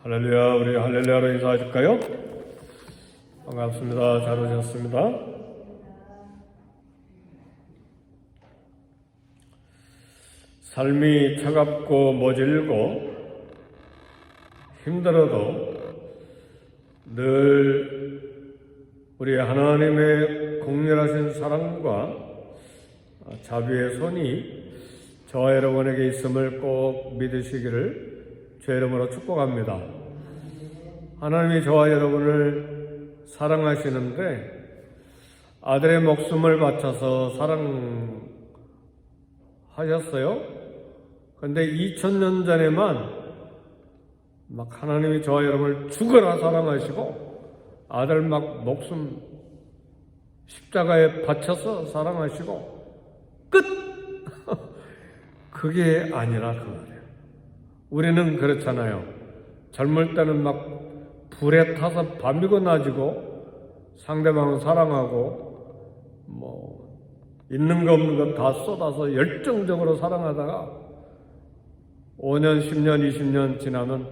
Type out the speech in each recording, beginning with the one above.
할렐루야, 우리 할렐루야로 인사해줄까요? 반갑습니다. 잘 오셨습니다. 삶이 차갑고 모질고 힘들어도 늘 우리 하나님의 공렬하신 사랑과 자비의 손이 저와 여러분에게 있음을 꼭 믿으시기를 주의 이름으로 축복합니다. 하나님이 저와 여러분을 사랑하시는데 아들의 목숨을 바쳐서 사랑하셨어요. 그런데 2000년 전에만 막 하나님이 저와 여러분을 죽어라 사랑하시고 아들 막 목숨 십자가에 바쳐서 사랑하시고 끝! 그게 아니라 그 말이에요. 우리는 그렇잖아요. 젊을 때는 막 불에 타서 밤이고 낮이고 상대방을 사랑하고 있는 거 없는 거 다 쏟아서 열정적으로 사랑하다가 5년, 10년, 20년 지나면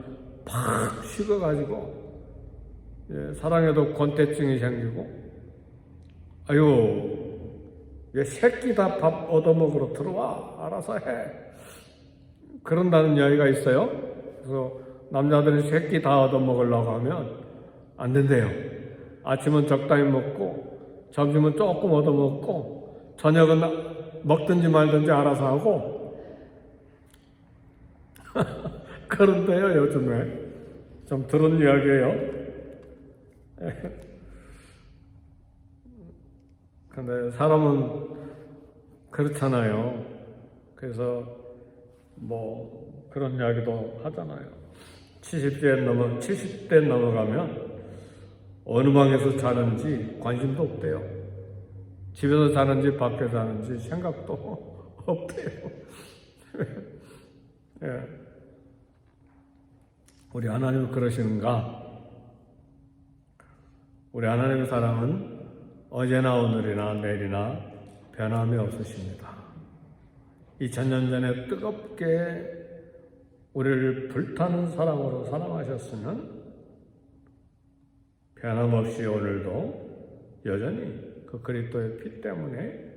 팍 식어가지고 사랑에도 권태증이 생기고 아유 얘 새끼 다 밥 얻어먹으러 들어와 알아서 해 그런다는 이야기가 있어요. 그래서 남자들은 새끼 다 얻어먹으려고 하면 안 된대요. 아침은 적당히 먹고 점심은 조금 얻어먹고 저녁은 먹든지 말든지 알아서 하고 그런데요 요즘에 좀 들은 이야기예요. 근데 사람은 그렇잖아요. 그래서 그런 이야기도 하잖아요. 70대 넘어가면 어느 방에서 자는지 관심도 없대요. 집에서 자는지 밖에 자는지 생각도 없대요. 예. 우리 하나님은 그러시는가? 우리 하나님의 사랑은 어제나 오늘이나 내일이나 변함이 없으십니다. 2000년 전에 뜨겁게 우리를 불타는 사랑으로 사랑하셨으면 변함없이 오늘도 여전히 그 그리스도의 피 때문에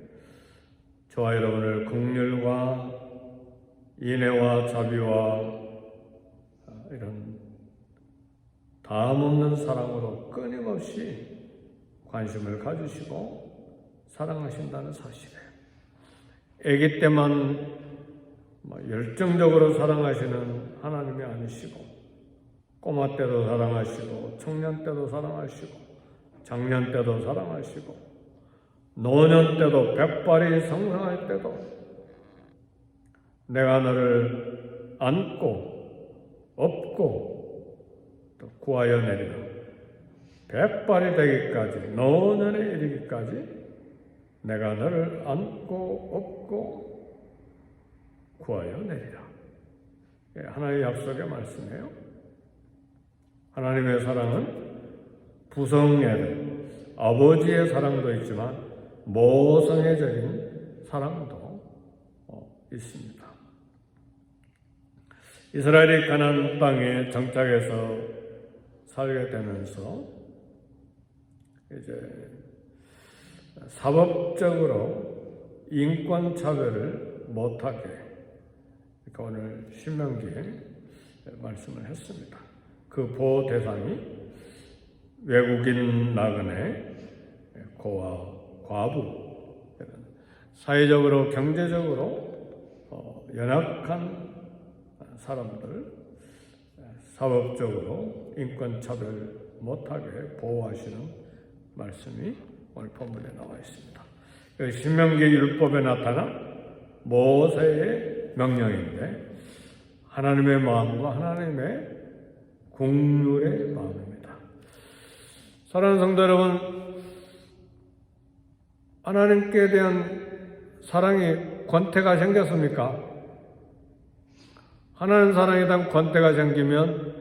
저와 여러분을 긍휼과 인애와 자비와 이런 다음없는 사랑으로 끊임없이 관심을 가지시고 사랑하신다는 사실이에요. 아기 때만 열정적으로 사랑하시는 하나님이 아니시고 꼬마 때도 사랑하시고 청년 때도 사랑하시고 장년 때도 사랑하시고 노년 때도 백발이 성장할 때도 내가 너를 안고 업고 또 구하여 내리라 백발이 되기까지 노년에 이르기까지 내가 너를 안고 업고 구하여 내리라. 하나님의 약속의 말씀이에요. 하나님의 사랑은 부성애를 아버지의 사랑도 있지만 모성애적인 사랑도 있습니다. 이스라엘이 가나안 땅에 정착해서 살게 되면서 이제 사법적으로 인권 차별을 못하게 그러니까 오늘 신명기에 말씀을 했습니다. 그 보호 대상이 외국인 나그네, 고아, 과부 사회적으로 경제적으로 연약한 사람들 사법적으로 인권 차별 못하게 보호하시는 말씀이 오늘 본문에 나와 있습니다. 신명기 율법에 나타난 모세의 명령인데 하나님의 마음과 하나님의 긍휼의 마음입니다. 사랑하는 성도 여러분, 하나님께 대한 사랑이 권태가 생겼습니까? 하나님 사랑에 대한 권태가 생기면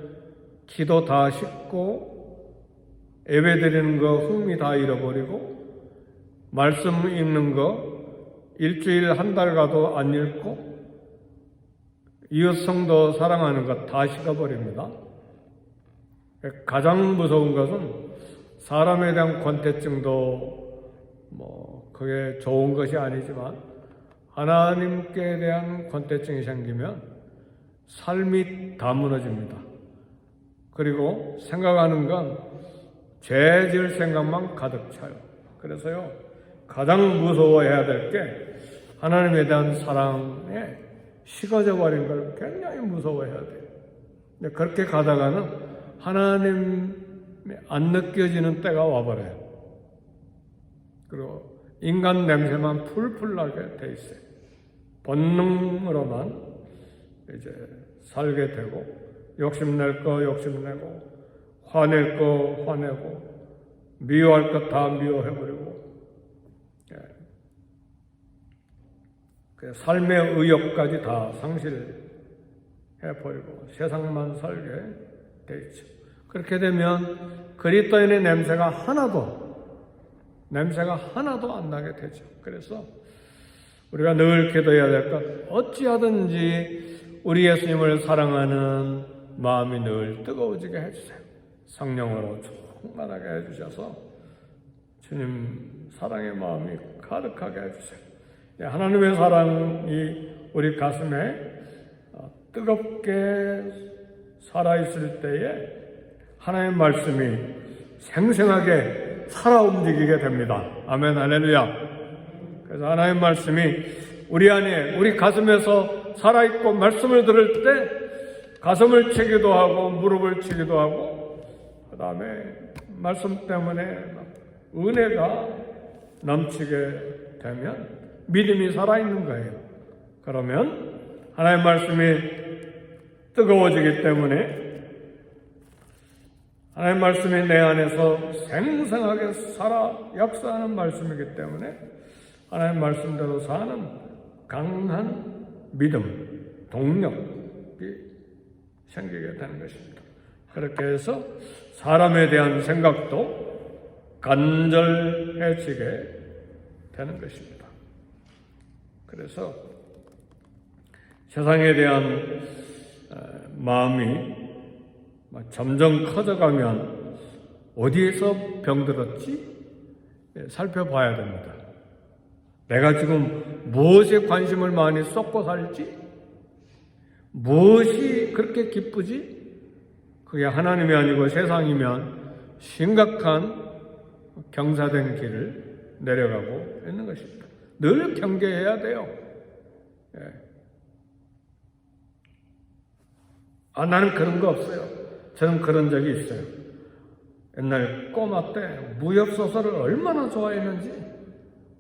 기도 다 식고 예배 드리는 거 흥미 다 잃어버리고 말씀 읽는 거 일주일 한 달 가도 안 읽고 이웃 성도 사랑하는 것 다 식어버립니다. 가장 무서운 것은 사람에 대한 권태증도 그게 좋은 것이 아니지만 하나님께 대한 권태증이 생기면 삶이 다 무너집니다. 그리고 생각하는 건 죄 지을 생각만 가득 차요. 그래서요, 가장 무서워해야 될 게 하나님에 대한 사랑에 식어져 버린 걸 굉장히 무서워해야 돼요. 근데 그렇게 가다가는 하나님이 안 느껴지는 때가 와버려요. 그리고 인간 냄새만 풀풀 나게 돼 있어요. 본능으로만 이제 살게 되고, 욕심낼 거 욕심내고, 화낼 거 화내고, 미워할 거 다 미워해버리고, 삶의 의욕까지 다 상실해버리고 세상만 살게 돼 있죠. 그렇게 되면 그리스도인의 냄새가 하나도 안 나게 되죠. 그래서 우리가 늘 기도해야 될 것, 어찌하든지 우리 예수님을 사랑하는 마음이 늘 뜨거워지게 해주세요. 성령으로 충만하게 해주셔서 주님 사랑의 마음이 가득하게 해주세요. 하나님의 사랑이 우리 가슴에 뜨겁게 살아있을 때에 하나님의 말씀이 생생하게 살아 움직이게 됩니다. 아멘, 할렐루야. 그래서 하나님의 말씀이 우리 안에, 우리 가슴에서 살아있고 말씀을 들을 때 가슴을 치기도 하고 무릎을 치기도 하고, 그 다음에 말씀 때문에 은혜가 넘치게 되면 믿음이 살아있는 거예요. 그러면 하나님의 말씀이 뜨거워지기 때문에 하나님의 말씀이 내 안에서 생생하게 살아 역사하는 말씀이기 때문에 하나님의 말씀대로 사는 강한 믿음, 동력이 생기게 되는 것입니다. 그렇게 해서 사람에 대한 생각도 간절해지게 되는 것입니다. 그래서 세상에 대한 마음이 점점 커져가면 어디에서 병들었지? 살펴봐야 됩니다. 내가 지금 무엇에 관심을 많이 쏟고 살지? 무엇이 그렇게 기쁘지? 그게 하나님이 아니고 세상이면 심각한 경사된 길을 내려가고 있는 것입니다. 늘 경계해야 돼요. 나는 그런 거 없어요. 저는 그런 적이 있어요. 옛날 꼬마 때 무협소설을 얼마나 좋아했는지.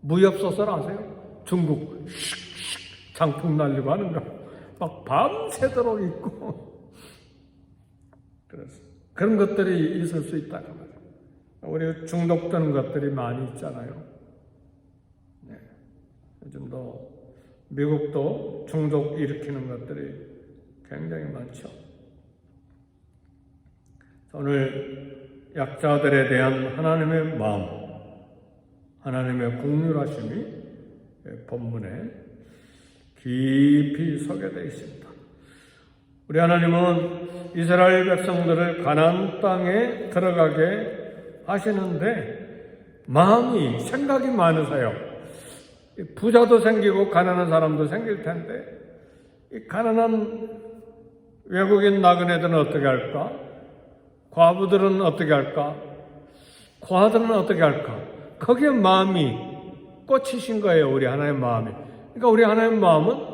무협소설 아세요? 중국 슉슉 장풍 날리고 하는 거 막 밤새도록 있고 그래서 그런 것들이 있을 수 있다. 우리 중독되는 것들이 많이 있잖아요. 요즘도 미국도 중독 일으키는 것들이 굉장히 많죠. 오늘 약자들에 대한 하나님의 마음, 하나님의 긍휼하심이 본문에 깊이 서게 되어 있습니다. 우리 하나님은 이스라엘 백성들을 가나안 땅에 들어가게 하시는데 마음이, 생각이 많으세요. 부자도 생기고 가난한 사람도 생길 텐데 이 가난한 외국인 나그네들은 어떻게 할까? 과부들은 어떻게 할까? 고아들은 어떻게 할까? 거기에 마음이 꽂히신 거예요. 우리 하나님의 마음이. 그러니까 우리 하나님의 마음은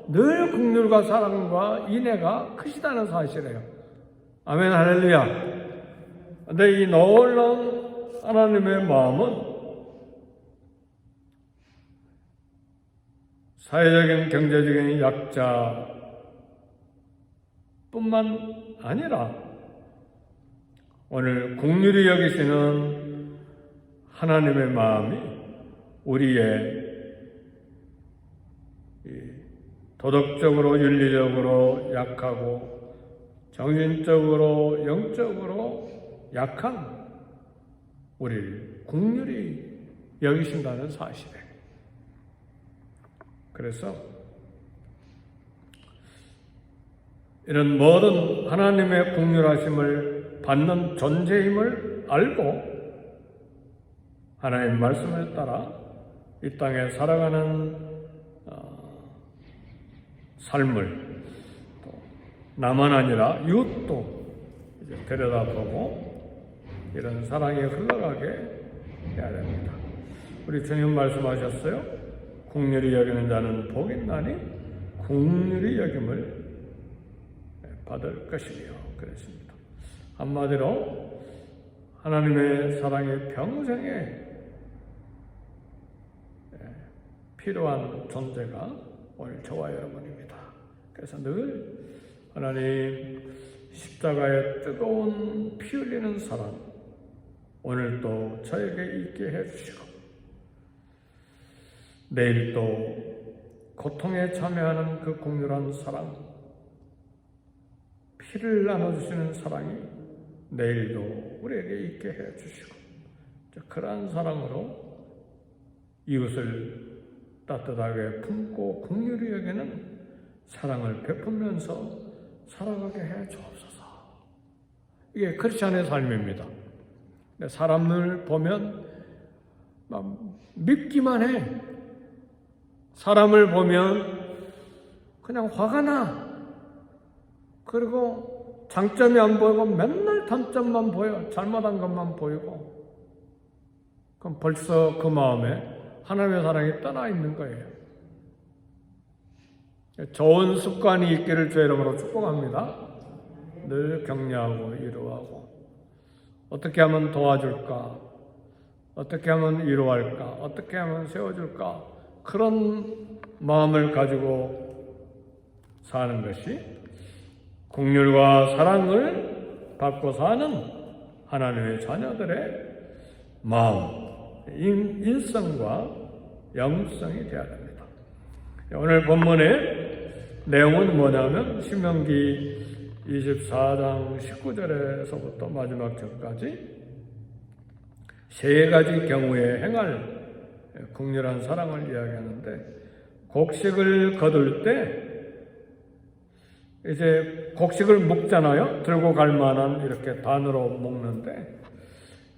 늘 긍휼과 사랑과 인애가 크시다는 사실이에요. 아멘, 할렐루야. 근데 이 놀라운 하나님의 마음은 사회적인, 경제적인 약자뿐만 아니라 오늘 긍휼히 여기시는 하나님의 마음이 우리의 도덕적으로, 윤리적으로 약하고 정신적으로, 영적으로 약한 우리를 긍휼히 여기신다는 사실이에요. 그래서 이런 모든 하나님의 긍휼하심을 받는 존재임을 알고 하나님의 말씀을 따라 이 땅에 살아가는 삶을 또 나만 아니라 이웃도 이제 들여다보고 이런 사랑이 흘러가게 해야 됩니다. 우리 주님 말씀하셨어요. 긍휼히 여기는 자는 복이 있나니 긍휼히 여김을 받을 것이며 그랬습니다. 한마디로 하나님의 사랑이 평생에 필요한 존재가 오늘 저와 여러분입니다. 그래서 늘 하나님 십자가의 뜨거운 피 흘리는 사랑 오늘도 저에게 있게 해주시고 내일도 고통에 참여하는 그 긍휼한 사랑 피를 나눠주시는 사랑이 내일도 우리에게 있게 해주시고 그러한 사랑으로 이웃을 따뜻하게 품고 긍휼히 여기는 사랑을 베풀면서 살아가게 해 주옵소서. 이게 크리스찬의 삶입니다. 사람을 보면 밉기만 해. 사람을 보면 그냥 화가 나. 그리고 장점이 안 보이고 맨날 단점만 보여. 잘못한 것만 보이고. 그럼 벌써 그 마음에 하나님의 사랑이 떠나 있는 거예요. 좋은 습관이 있기를 주의 이름으로 축복합니다. 늘 격려하고 위로하고 어떻게 하면 도와줄까? 어떻게 하면 위로할까? 어떻게 하면 세워줄까? 그런 마음을 가지고 사는 것이 긍휼과 사랑을 받고 사는 하나님의 자녀들의 마음, 인성과 영성이 되어야 됩니다. 오늘 본문의 내용은 뭐냐면 신명기 24장 19절에서부터 마지막 절까지 세 가지 경우에 행할 긍휼한 사랑을 이야기하는데 곡식을 거둘 때 이제 곡식을 묶잖아요. 들고 갈 만한 이렇게 단으로 묶는데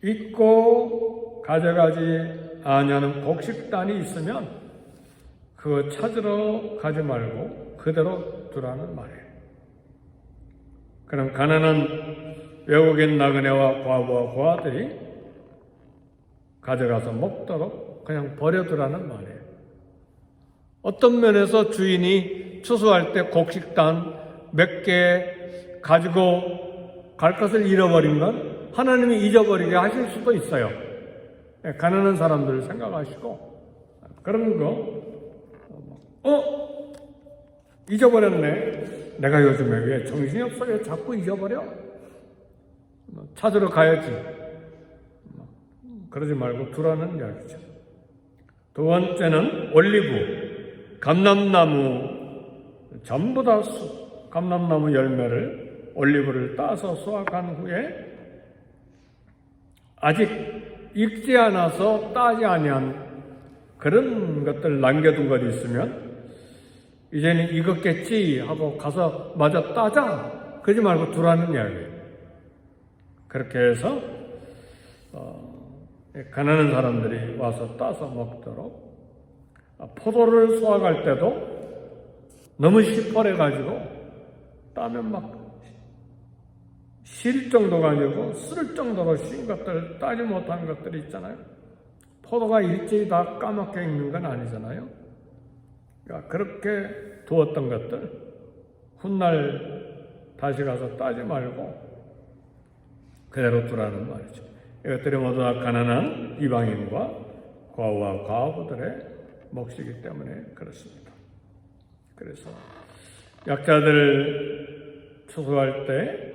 잊고 가져가지 아니하는 곡식단이 있으면 그거 찾으러 가지 말고 그대로 두라는 말이에요. 그럼 가난한 외국인 나그네와 과부와 고아들이 가져가서 먹도록 그냥 버려두라는 말이에요. 어떤 면에서 주인이 추수할 때 곡식단 몇 개 가지고 갈 것을 잃어버린 건 하나님이 잊어버리게 하실 수도 있어요. 가난한 사람들을 생각하시고 그런 거 잊어버렸네. 내가 요즘에 왜 정신이 없어? 왜 자꾸 잊어버려? 찾으러 가야지. 그러지 말고 두라는 이야기죠. 두 번째는 올리브, 감람나무 전부 다 감람나무 열매를 올리브를 따서 수확한 후에 아직 익지 않아서 따지 아니한 그런 것들 남겨둔 것이 있으면 이제는 익었겠지 하고 가서 마저 따자. 그러지 말고 두라는 이야기예요. 그렇게 해서 가난한 사람들이 와서 따서 먹도록 포도를 수확할 때도 너무 시퍼래가지고 따면 막 실 정도가 아니고 쓸 정도로 신 것들, 따지 못한 것들이 있잖아요. 포도가 일제히 다 까맣게 익는 건 아니잖아요. 그러니까 그렇게 두었던 것들 훗날 다시 가서 따지 말고 그대로 두라는 말이죠. 이것들이 모두 다 가난한 이방인과 과부와 과부들의 몫이기 때문에 그렇습니다. 그래서 약자들 추수할 때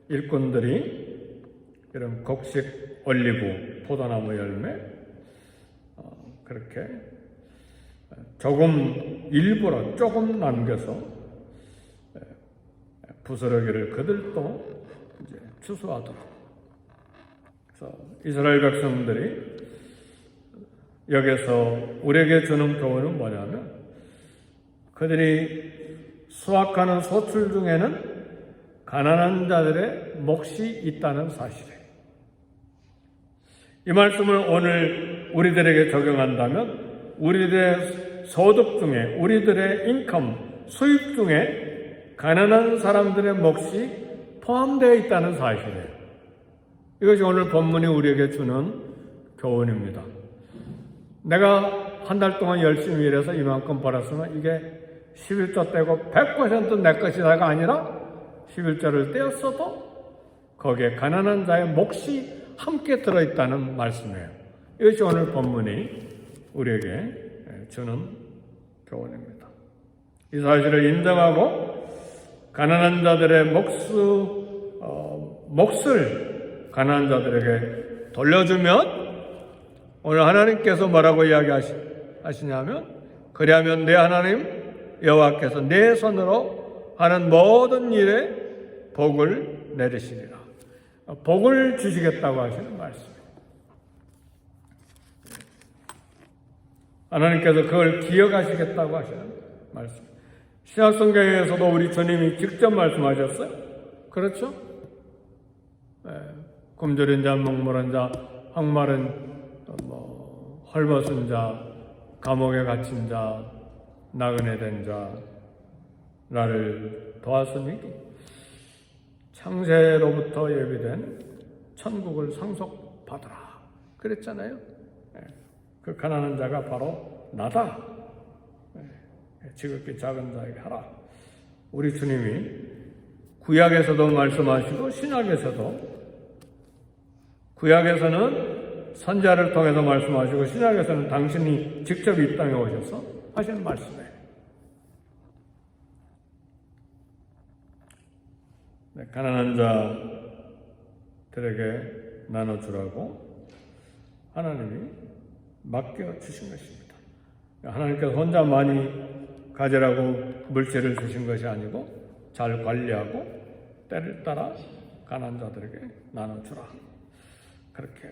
일꾼들이 이런 곡식, 올리브, 포도나무 열매 그렇게 일부러 조금 남겨서 부스러기를 그들도 이제 추수하도록. 그래서 이스라엘 백성들이 여기서 우리에게 주는 교훈은 뭐냐면 그들이 수확하는 소출 중에는 가난한 자들의 몫이 있다는 사실이에요. 이 말씀을 오늘 우리들에게 적용한다면 우리들의 소득 중에, 우리들의 인컴, 수입 중에 가난한 사람들의 몫이 포함되어 있다는 사실이에요. 이것이 오늘 본문이 우리에게 주는 교훈입니다. 내가 한 달 동안 열심히 일해서 이만큼 벌었으면 이게 11조 떼고 100% 내 것이다가 아니라 11조를 떼었어도 거기에 가난한 자의 몫이 함께 들어있다는 말씀이에요. 이것이 오늘 본문이 우리에게 주는 교훈입니다. 이 사실을 인정하고 가난한 자들의 몫을 가난한 자들에게 돌려주면 오늘 하나님께서 뭐라고 이야기하시냐면 그리하면 내 하나님 여호와께서 내 손으로 하는 모든 일에 복을 내리시리라. 복을 주시겠다고 하시는 말씀입니다. 하나님께서 그걸 기억하시겠다고 하시는 말씀. 신약성경에서도 우리 주님이 직접 말씀하셨어요. 그렇죠? 굶주린 자, 목마른 자, 항마른 헐벗은 자, 감옥에 갇힌 자, 나그네 된 자, 나를 도왔으니 창세로부터 예비된 천국을 상속받으라. 그랬잖아요. 그 가난한 자가 바로 나다. 지극히 작은 자에게 하라. 우리 주님이 구약에서도 말씀하시고 구약에서는 선자를 통해서 말씀하시고 신약에서는 당신이 직접 이 땅에 오셔서 하시는 말씀이에요. 가난한 자들에게 나눠주라고 하나님이 맡겨주신 것입니다. 하나님께서 혼자 많이 가지라고 물질을 주신 것이 아니고 잘 관리하고 때를 따라 가난한 자들에게 나눠주라. 그렇게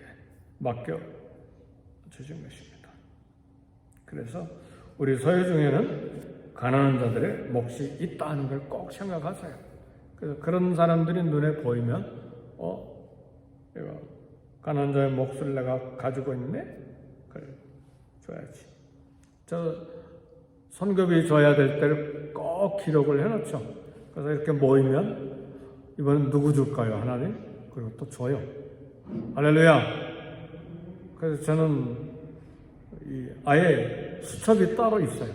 맡겨주신 것입니다. 그래서 우리 소유 중에는 가난한 자들의 몫이 있다는 걸 꼭 생각하세요. 그래서 그런 사람들이 눈에 보이면 이거 가난한 자의 몫을 내가 가지고 있네? 그래, 줘야지. 저 선급이 줘야 될 때를 꼭 기록을 해놓죠. 그래서 이렇게 모이면 이번엔 누구 줄까요? 하나님? 그리고 또 줘요. 할렐루야. 그래서 저는 아예 수첩이 따로 있어요.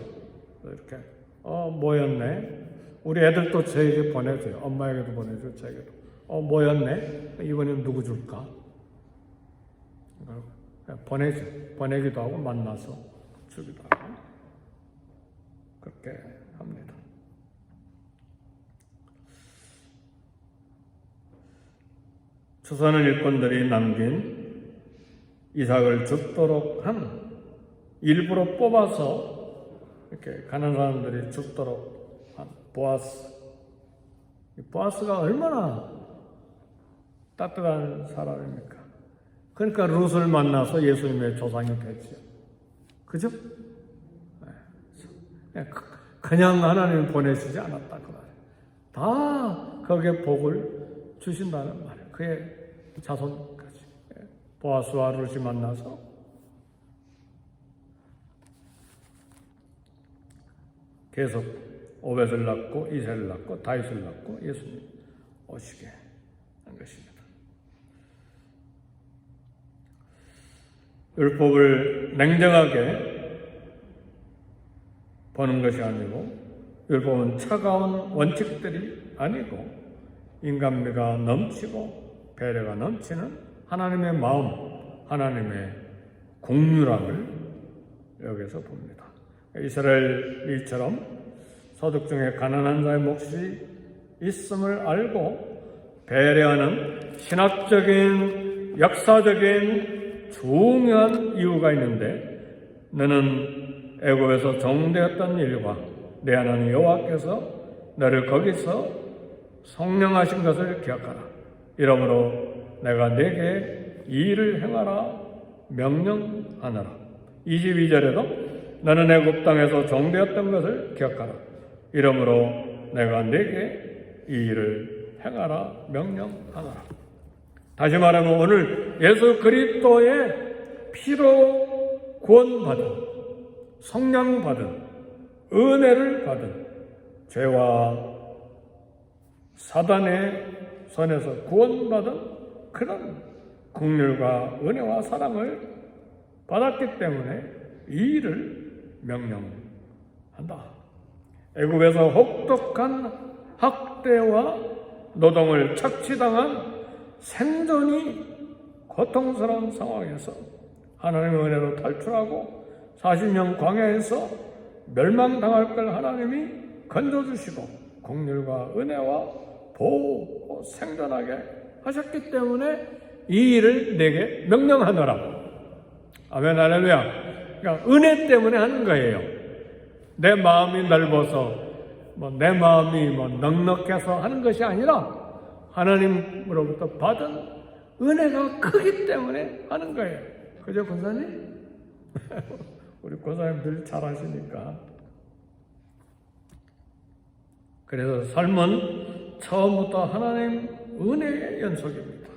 이렇게 모였네. 우리 애들도 저에게 보내줘요. 엄마에게도 보내줘요. 저에게도. 모였네. 이번엔 누구 줄까? 보내죠. 보내기도 하고 만나서 주기도 하고 그렇게 합니다. 조선의 일꾼들이 남긴 이삭을 죽도록 한 일부러 뽑아서 이렇게 가난한 사람들이 죽도록 한 보아스. 이 보아스가 얼마나 따뜻한 사람입니까? 그러니까 룻을 만나서 예수님의 조상이 됐죠. 그죠? 그냥 하나님 보내시지 않았다 그 말이에요. 다 거기에 복을 주신다는 말이에요. 그의 자손까지. 보아스와 룻이 만나서 계속 오벳을 낳고 이새를 낳고 다윗을 낳고 예수님 오시게 한 것입니다. 율법을 냉정하게 보는 것이 아니고 율법은 차가운 원칙들이 아니고 인간미가 넘치고 배려가 넘치는 하나님의 마음, 하나님의 공유함을 여기서 봅니다. 이스라엘이처럼 소득 중에 가난한 자의 몫이 있음을 알고 배려하는 신학적인, 역사적인 중요한 이유가 있는데 너는 애굽에서 종되었던 일과 내 하나님 여호와께서 너를 거기서 성령하신 것을 기억하라. 이러므로 내가 내게 이 일을 행하라 명령하노라. 22절에도 너는 애굽 땅에서 종되었던 것을 기억하라. 이러므로 내가 내게 이 일을 행하라 명령하노라. 다시 말하면 오늘 예수 그리스도의 피로 구원받은, 성령받은, 은혜를 받은, 죄와 사단의 손에서 구원받은 그런 긍휼과 은혜와 사랑을 받았기 때문에 이 일을 명령한다. 애굽에서 혹독한 학대와 노동을 착취당한 생존이 고통스러운 상황에서 하나님의 은혜로 탈출하고 40년 광야에서 멸망당할 걸 하나님이 건져주시고 긍휼과 은혜와 보호, 생존하게 하셨기 때문에 이 일을 내게 명령하노라. 아멘, 할렐루야. 그러니까 은혜 때문에 하는 거예요. 내 마음이 넓어서 내 마음이 넉넉해서 하는 것이 아니라 하나님으로부터 받은 은혜가 크기 때문에 하는 거예요. 그죠, 권사님? 우리 권사님들 잘 아시니까. 그래서 삶은 처음부터 하나님 은혜의 연속입니다.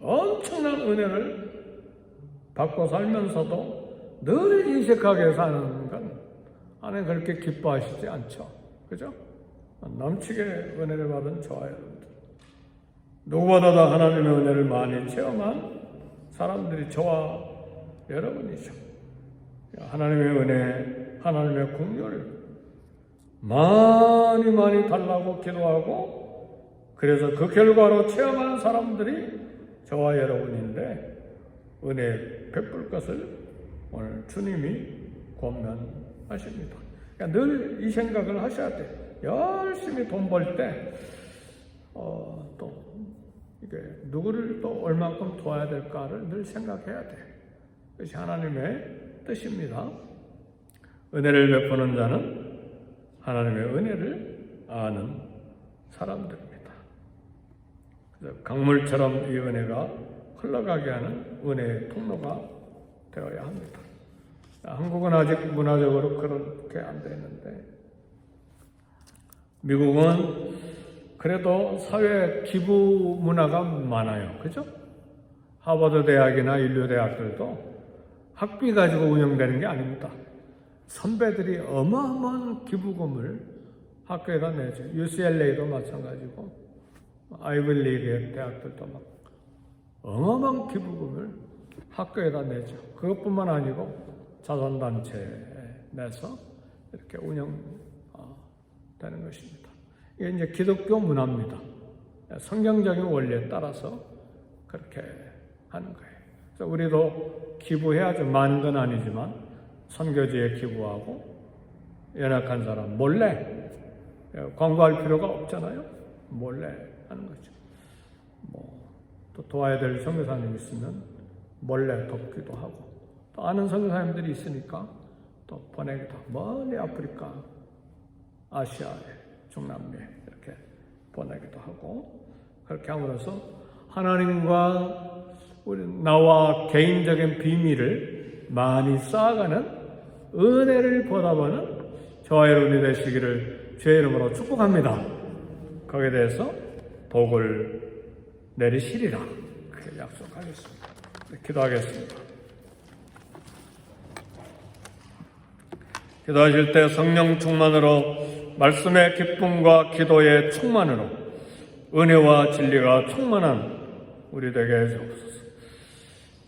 엄청난 은혜를 받고 살면서도 늘 인식하게 사는 건 하나님 그렇게 기뻐하시지 않죠. 그죠? 넘치게 은혜를 받은 저와 여러분들, 누구보다도 하나님의 은혜를 많이 체험한 사람들이 저와 여러분이죠. 하나님의 은혜, 하나님의 긍휼을 많이 달라고 기도하고, 그래서 그 결과로 체험하는 사람들이 저와 여러분인데, 은혜 베풀 것을 오늘 주님이 권면하십니다. 그러니까 늘 이 생각을 하셔야 돼. 열심히 돈 벌 때, 또 이게 누구를 또 얼만큼 도와야 될까를 늘 생각해야 돼. 그것이 하나님의 뜻입니다. 은혜를 베푸는 자는 하나님의 은혜를 아는 사람들입니다. 그래서 강물처럼 이 은혜가 흘러가게 하는 은혜의 통로가 되어야 합니다. 한국은 아직 문화적으로 그렇게 안 되는데, 미국은 그래도 사회 기부 문화가 많아요. 그죠? 하버드 대학이나 인류 대학들도 학비 가지고 운영되는 게 아닙니다. 선배들이 어마어마한 기부금을 학교에다 내죠. UCLA도 마찬가지고, 아이비리그 대학들도 막 어마어마한 기부금을 학교에다 내죠. 그것뿐만 아니고 자선단체에 내서 이렇게 운영되는 것입니다. 이게 이제 기독교 문화입니다. 성경적인 원리에 따라서 그렇게 하는 거예요. 그래서 우리도 기부해야죠. 많은 건 아니지만 선교지에 기부하고, 연약한 사람 몰래, 광고할 필요가 없잖아요. 몰래 하는 거죠. 또 도와야 될 선교사님 있으면 몰래 돕기도 하고, 또 아는 선교사님들이 있으니까 또 보내기도 하고, 멀리 아프리카, 아시아에, 중남미에 이렇게 보내기도 하고, 그렇게 함으로써 하나님과 나와 개인적인 비밀을 많이 쌓아가는 은혜를 보답하는 저와 여러분이 되시기를 주의 이름으로 축복합니다. 거기에 대해서 복을 내리시리라, 그렇게 약속하겠습니다. 기도하겠습니다. 기도하실 때 성령 충만으로, 말씀의 기쁨과 기도의 충만으로 은혜와 진리가 충만한 우리 되게 해주옵소서.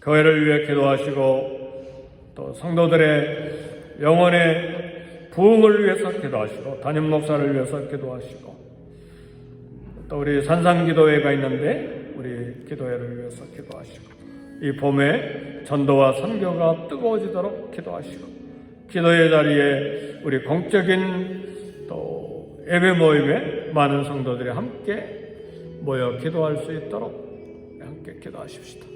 교회를 위해 기도하시고, 또 성도들의 영혼의 부흥을 위해서 기도하시고, 담임 목사를 위해서 기도하시고, 또 우리 산상기도회가 있는데 우리 기도회를 위해서 기도하시고, 이 봄에 전도와 선교가 뜨거워지도록 기도하시고, 기도의 자리에 우리 공적인 또 예배 모임에 많은 성도들이 함께 모여 기도할 수 있도록 함께 기도하십시다.